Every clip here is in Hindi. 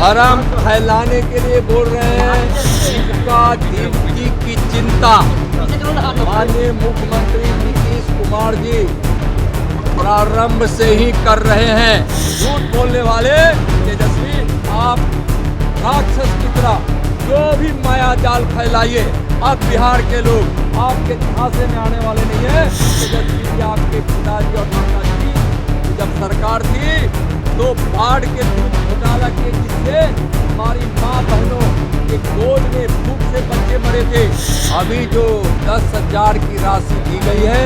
भरम फैलाने के लिए बोल रहे हैं। शिक्षा दीदी की चिंता माननीय मुख्यमंत्री नीतीश कुमार जी प्रारंभ से ही कर रहे हैं। झूठ बोलने वाले तेजस्वी, आप राक्षस की तरह जो भी माया जाल फैलाइए, अब बिहार के लोग आपके झांसे में आने वाले नहीं है। तेजस्वी जी, आपके पिताजी और माताजी जब सरकार थी तो बाढ़ के दूध घोटाला के जिससे हमारी माँ बहनों के गोद में भूख से बच्चे मरे थे। अभी जो 10,000 की राशि दी गई है,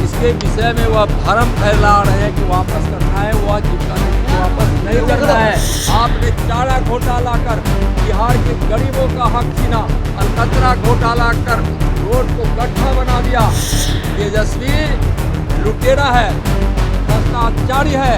इसके विषय में वह भरम फैला रहे हैं कि वापस करना है, वह जीविका नीति वापस नहीं करना है। आपने चारा घोटाला कर बिहार के गरीबों का हक छीना, अलकतरा घोटाला कर रोड को गड्ढा बना दिया। तेजस्वी लुटेरा है, भ्रष्टाचारी है,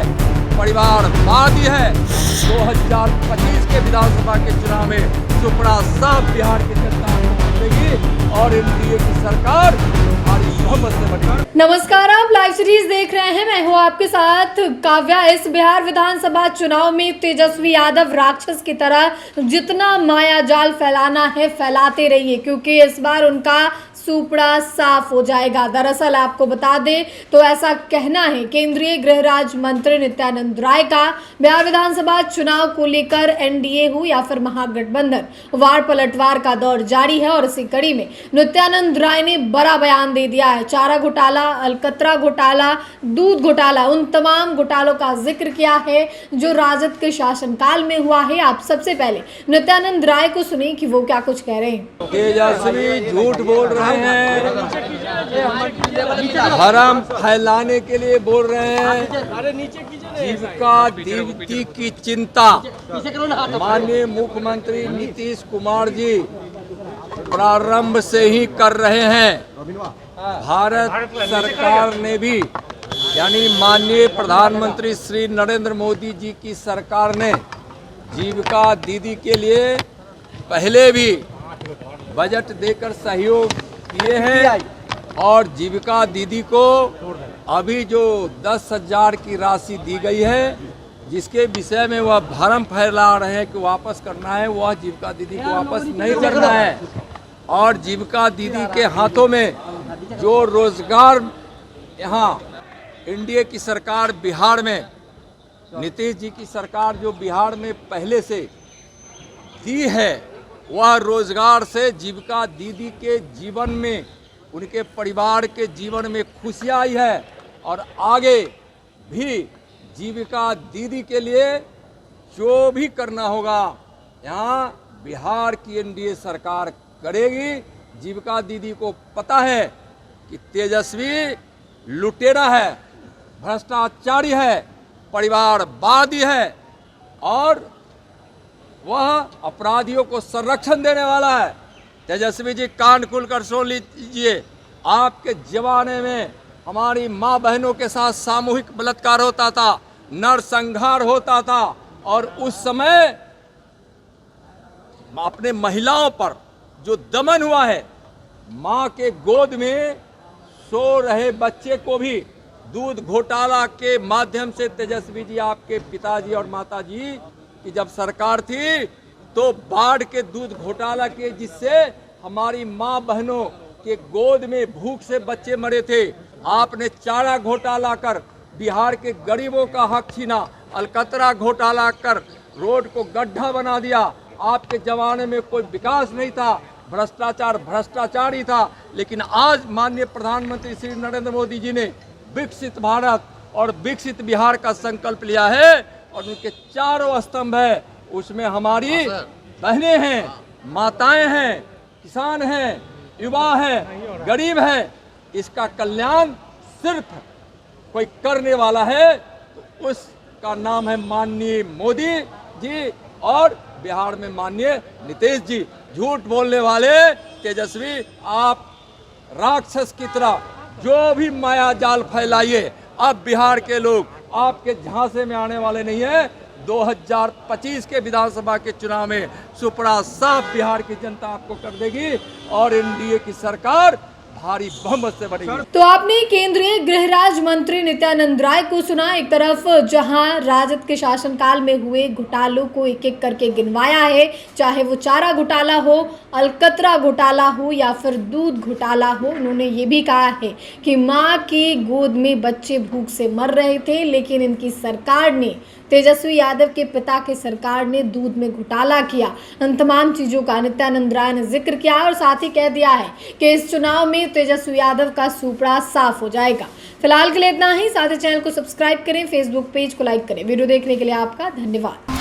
परिवारवादी है। 2025 के विधानसभा के चुनाव में सुपड़ा साफ बिहार की जनता देगी और एनडीए की सरकार हमारी बहुमत से बनेगी। नमस्कार, आप लाइव सीरीज देख रहे हैं। मैं हूं आपके साथ काव्या। इस बिहार विधानसभा चुनाव में तेजस्वी यादव राक्षस की तरह जितना माया जाल फैलाना है फैलाते रहिए, क्योंकि इस बार उनका सुपड़ा साफ हो जाएगा। दरअसल आपको बता दें तो ऐसा कहना है केंद्रीय गृह राज्य मंत्री नित्यानंद राय का। बिहार विधानसभा चुनाव को लेकर एनडीए हो या फिर महागठबंधन, वार पलटवार का दौर जारी है और इसी कड़ी में नित्यानंद राय ने बड़ा बयान दे दिया है। चारा घोटाला, अलकतरा घोटाला, दूध घोटाला, उन तमाम घोटालों का जिक्र किया है जो राजद के शासनकाल में हुआ है। आप सबसे पहले नित्यानंद राय को सुनिए कि वो क्या कुछ कह रहे हैं। तेजस्वी झूठ बोल रहे हैं, भरम फैलाने के लिए बोल रहे हैं। जीविका दीदी की चिंता माननीय मुख्यमंत्री नीतीश कुमार जी प्रारंभ से ही कर रहे हैं। भारत सरकार ने भी, यानी माननीय प्रधानमंत्री श्री नरेंद्र मोदी जी की सरकार ने जीविका दीदी के लिए पहले भी बजट देकर सहयोग किए हैं और जीविका दीदी को अभी जो 10,000 की राशि दी गई है, जिसके विषय में वह भरम फैला रहे हैं कि वापस करना है, वह जीविका दीदी को वापस नहीं करना है। और जीविका दीदी के हाथों में जो रोजगार यहाँ एनडीए की सरकार बिहार में, नीतीश जी की सरकार जो बिहार में पहले से दी है, वह रोजगार से जीविका दीदी के जीवन में, उनके परिवार के जीवन में खुशियाँ आई है और आगे भी जीविका दीदी के लिए जो भी करना होगा यहाँ बिहार की एनडीए सरकार करेगी। जीविका दीदी को पता है कि तेजस्वी लुटेरा है, भ्रष्टाचारी है, परिवारवादी है और वह अपराधियों को संरक्षण देने वाला है। तेजस्वी जी, कान खुलकर सुन लीजिए, आपके जमाने में हमारी माँ बहनों के साथ सामूहिक बलात्कार होता था, नरसंहार होता था और उस समय अपने महिलाओं पर जो दमन हुआ है, माँ के गोद में सो रहे बच्चे को भी दूध घोटाला के माध्यम से तेजस्वी जी, आपके पिताजी और माताजी कि जब सरकार थी तो बाढ़ के दूध घोटाला के जिससे हमारी माँ बहनों के गोद में भूख से बच्चे मरे थे। आपने चारा घोटाला कर बिहार के गरीबों का हक छीना, अलकतरा घोटाला कर रोड को गड्ढा बना दिया। आपके जमाने में कोई विकास नहीं था, भ्रष्टाचार ही था। लेकिन आज माननीय प्रधानमंत्री श्री नरेंद्र मोदी जी ने विकसित भारत और विकसित बिहार का संकल्प लिया है और उनके चारों स्तंभ है, उसमें हमारी बहनें हैं, माताएं हैं, किसान हैं, युवा हैं, गरीब हैं। इसका कल्याण सिर्फ कोई करने वाला है तो उसका नाम है माननीय मोदी जी और बिहार में माननीय नीतीश जी। झूठ बोलने वाले तेजस्वी, आप राक्षस की तरह जो भी माया जाल फैलाइए, अब बिहार के लोग आपके झांसे में आने वाले नहीं है। 2025 के विधानसभा के चुनाव में सुपड़ा साफ बिहार की जनता आपको कर देगी और एनडीए की सरकार भारी बहुमत से बढ़ेगी। तो आपने केंद्रीय गृह राज्य मंत्री नित्यानंद राय को सुना। एक तरफ जहां राजद के शासनकाल में हुए घोटालों को एक एक करके गिनवाया है, चाहे वो चारा घोटाला हो, अलकतरा घोटाला हो या फिर दूध घोटाला हो। उन्होंने ये भी कहा है कि मां की गोद में बच्चे भूख से मर रहे थे, लेकिन इनकी सरकार ने, तेजस्वी यादव के पिता की सरकार ने दूध में घोटाला किया। इन तमाम चीजों का नित्यानंद राय ने जिक्र किया और साथ ही कह दिया है कि इस चुनाव में तेजस्वी यादव का सुपड़ा साफ हो जाएगा। फिलहाल के लिए इतना ही। साथ ही चैनल को सब्सक्राइब करें, फेसबुक पेज को लाइक करें। वीडियो देखने के लिए आपका धन्यवाद।